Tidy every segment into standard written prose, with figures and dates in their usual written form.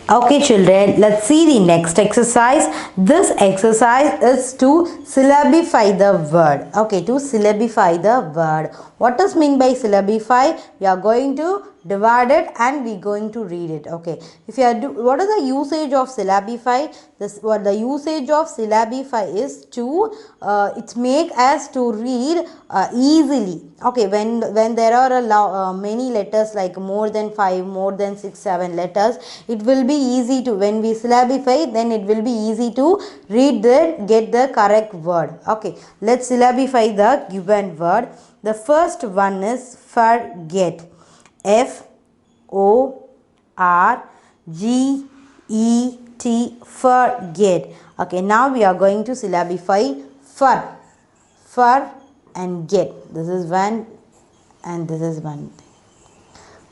Okay children, let's see the next exercise. This exercise is to syllabify the word. Okay, to syllabify the word. What does mean by syllabify? We are going to divide it and we are going to read it. Okay, if you are what is the usage of syllabify? What the usage of syllabify is to it's make us to read easily. Okay, when there are many letters like more than 5, more than 6, 7 letters, it will be easy to, when we syllabify, then it will be easy to read get the correct word. Okay, let's syllabify the given word. The first one is forget. Forget. Forget. Okay, now we are going to syllabify for and get. This is one and this is one.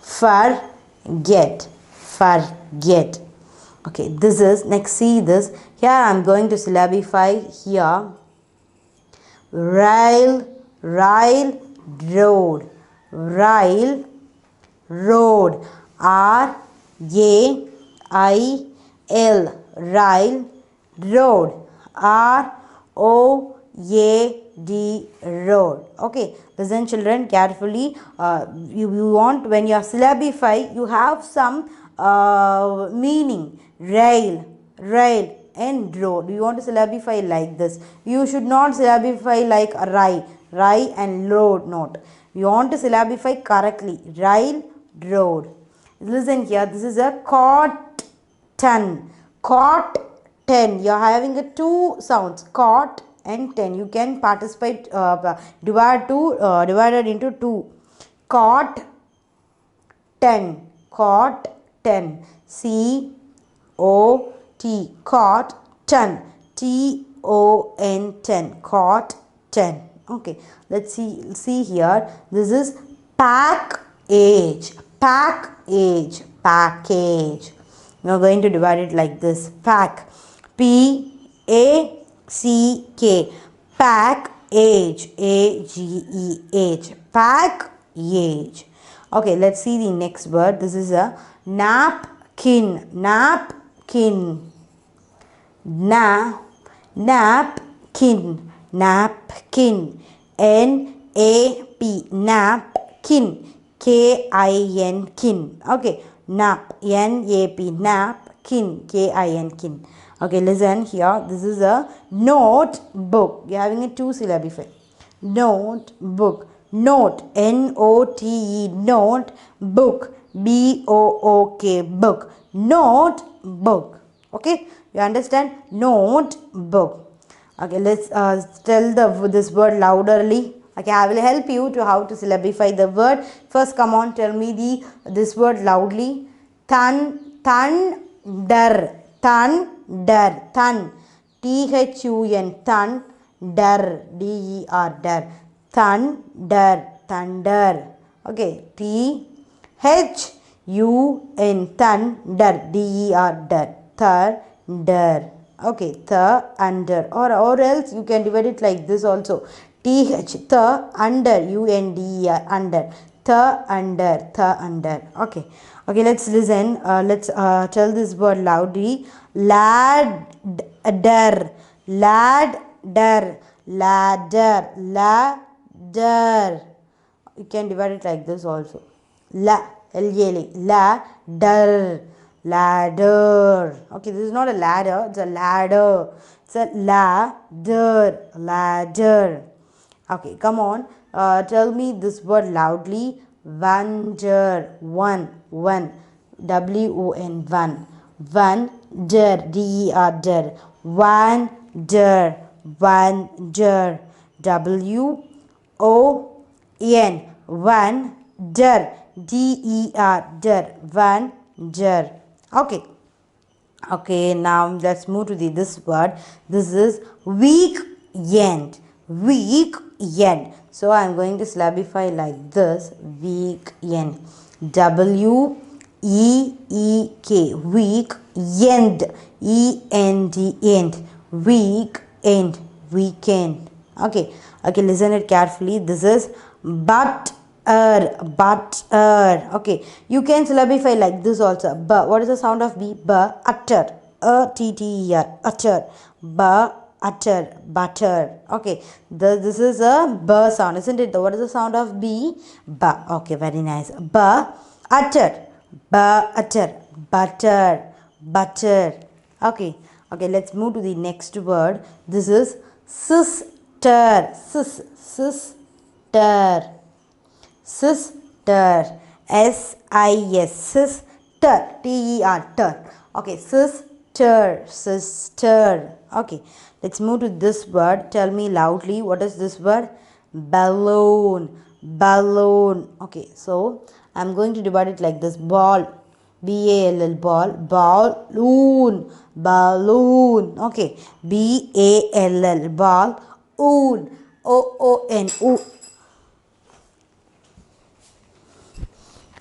Forget. Okay, this is next. See this here. I am going to syllabify here. Rail, road. Rail, road. R-A-I-L, rail, road. R-O-A-D, road. Okay, listen children carefully. You want, when you are syllabify, you have some meaning. Rail and road. You want to syllabify like this. You should not syllabify like rai and road. Not. You want to syllabify correctly. Rail, road. Listen here. This is a cotton. You are having a two sounds. Cot and ten. You can participate. Divided into two. Cotton. C-O-T, cotton. T-O-N, cotton. Okay, let's see here. This is package. Package. We are going to divide it like this. Pack. P-A-C-K. Package. A-G-E-H. Package. Okay, let's see the next word. This is a napkin. Napkin. N-A-P. Napkin. K-I-N, kin. Okay, nap. N-A-P. Napkin. K-I-N, kin. Okay, listen here. This is a notebook. You are having a two syllabify. Notebook. Note. N-O-T-E. Note. Book. B-O-O-K. Book. Notebook. Okay, you understand? Notebook. Okay, let's tell this word louderly. Okay, I will help you to how to syllabify the word. First, come on, tell me this word loudly. Thunder. Thun. T-H-U-N. Thunder. D-E-R. Thunder. Okay, T-H-U-N. Thunder. D-E-R. Thunder. Okay, under or else you can divide it like this also. T-H, under, U-N-D-E-R, under. Under. Okay, let's listen. Let's tell this word loudly. Ladder. You can divide it like this also. Ladder. Okay, this is not a ladder, it's a ladder. It's a ladder. Okay, come on. Tell me this word loudly. Wonder. One. W-O-N. Wonder. D-E-R. Wonder. W-O-N. Wonder. D-E-R. Wonder. Okay, now let's move to this word. This is weekend. So I'm going to syllabify like this. Weekend. W-E-E-K. Weekend. E-N-D. End. Weekend. Okay, listen it carefully. This is button. butter. Okay, you can syllabify like this also. B. What is the sound of B? B. Utter. A-T-T-E-R. Utter. B. Utter. Butter. Okay, this is a B sound, isn't it? What is the sound of B? B. Okay, very nice. B. Utter. B. Utter. Butter. Butter. Okay. Okay, let's move to the next word. This is sister. Sister. Sister. S-I-S. Sister. T-E-R. Okay, sister. Sister. Okay, let's move to this word. Tell me loudly, what is this word? Balloon. Balloon. Okay, so I'm going to divide it like this. Ball. B-A-L-L. Ball. Balloon. Balloon. Okay, B-A-L-L. Ball. Oon. O-O-N.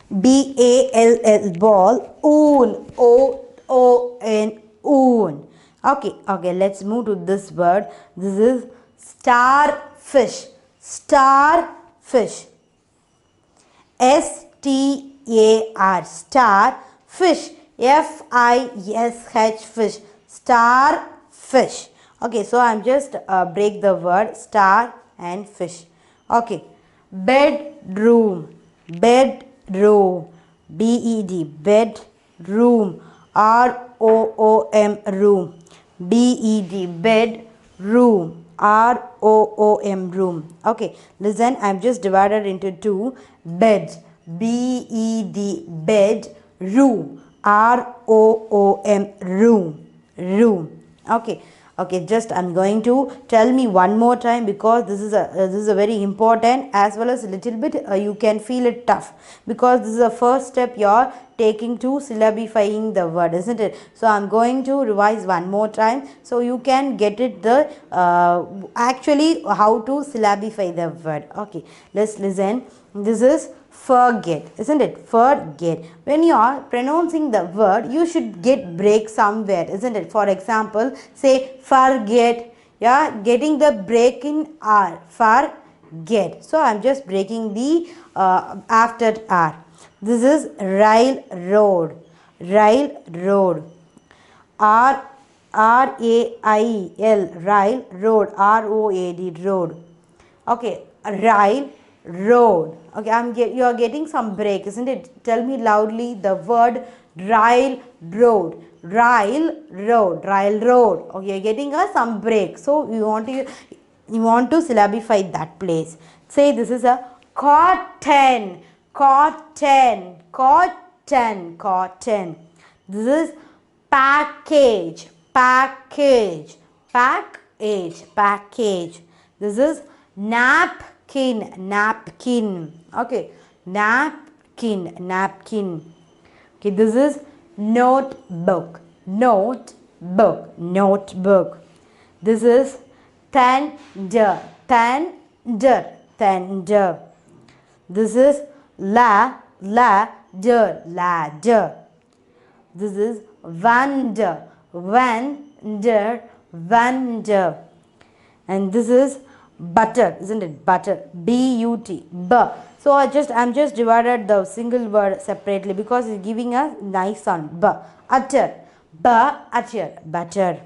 B-A-L-L. Ball. Oon. O-O-N. Oon. Okay, okay, let's move to this word. This is starfish. Starfish. S-T-A-R. Starfish. F-I-S-H. Fish. Starfish. Okay, so I'm just break the word star and fish. Okay, bedroom. Bedroom. B-E-D. Bedroom. R-O-O-M. Room. B-E-D. Bed. Room. R-O-O-M. Room. Okay, listen, I'm just divided into two. Bed. B-E-D. Bed. Room. R-O-O-M. Room. Room. Okay. Okay, just I'm going to tell me one more time, because this is a very important, as well as a little bit you can feel it tough, because this is the first step you're taking to syllabifying the word, isn't it? So I'm going to revise one more time so you can get it the actually how to syllabify the word. Okay, let's listen. This is forget, isn't it? Forget. When you are pronouncing the word, you should get break somewhere, isn't it? For example, say forget. Yeah, getting the break in R. Forget. So I'm just breaking the after R. This is railroad. Railroad. R-A-I-L. Railroad. R-O-A-D. Road. Okay, rail. Road. Okay, you are getting some break, isn't it? Tell me loudly the word rail road. Rail road. Rail road. Okay, you're getting some break. So you want to syllabify that place. Say this is a cotton. Cotton. Cotton. Cotton. This is package. Package. Package. Package. This is napkin. Napkin. Okay, napkin. Napkin. Okay, this is notebook. Notebook. Notebook. This is tender. Tender. Tender. This is ladder. Ladder. This is wonder. Wonder. Wonder. And this is butter, isn't it? Butter. B-U-T. So I'm just divided the single word separately because it's giving a nice sound. Utter. Utter. Butter.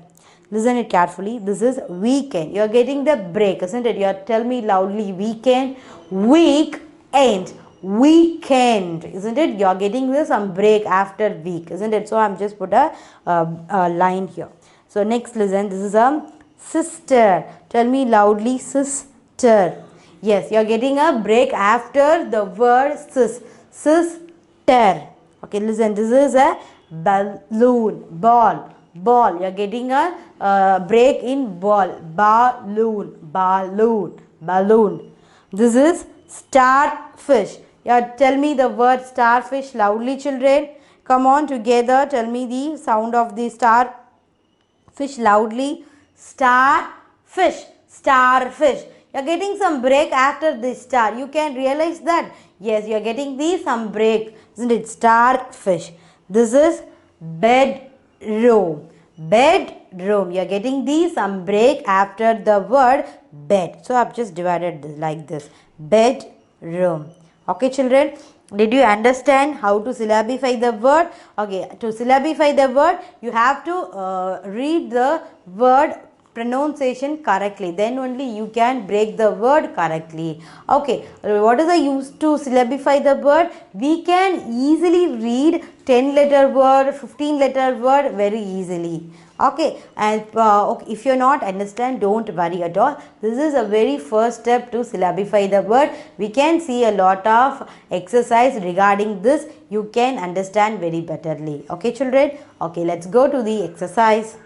Listen it carefully. This is weekend. You're getting the break, isn't it? You're tell me loudly. Weekend. Weekend. Weekend, isn't it? You're getting this some break after week, isn't it? So I'm just put a line here. So next listen. This is a sister. Tell me loudly, sister. Yes, you are getting a break after the word sis. Sister. Okay, listen. This is a balloon. Ball. Ball. You are getting a break in ball. Balloon. Balloon. Balloon. This is starfish. Yeah, tell me the word starfish loudly, children. Come on together. Tell me the sound of the starfish loudly. Starfish. Starfish. You are getting some break after the star. You can realize that. Yes, you are getting some break. Isn't it? Starfish. This is bedroom. Bedroom. You are getting some break after the word bed. So I have just divided this like this. Bedroom. Okay, children, did you understand how to syllabify the word? Okay, to syllabify the word, you have to read the word pronunciation correctly, then only you can break the word correctly. Okay, what is the use to syllabify the word? We can easily read 10 letter word, 15 letter word very easily. Okay, and okay, if you're not understand, don't worry at all. This is a very first step to syllabify the word. We can see a lot of exercise regarding this. You can understand very betterly. Okay, children. Okay, let's go to the exercise.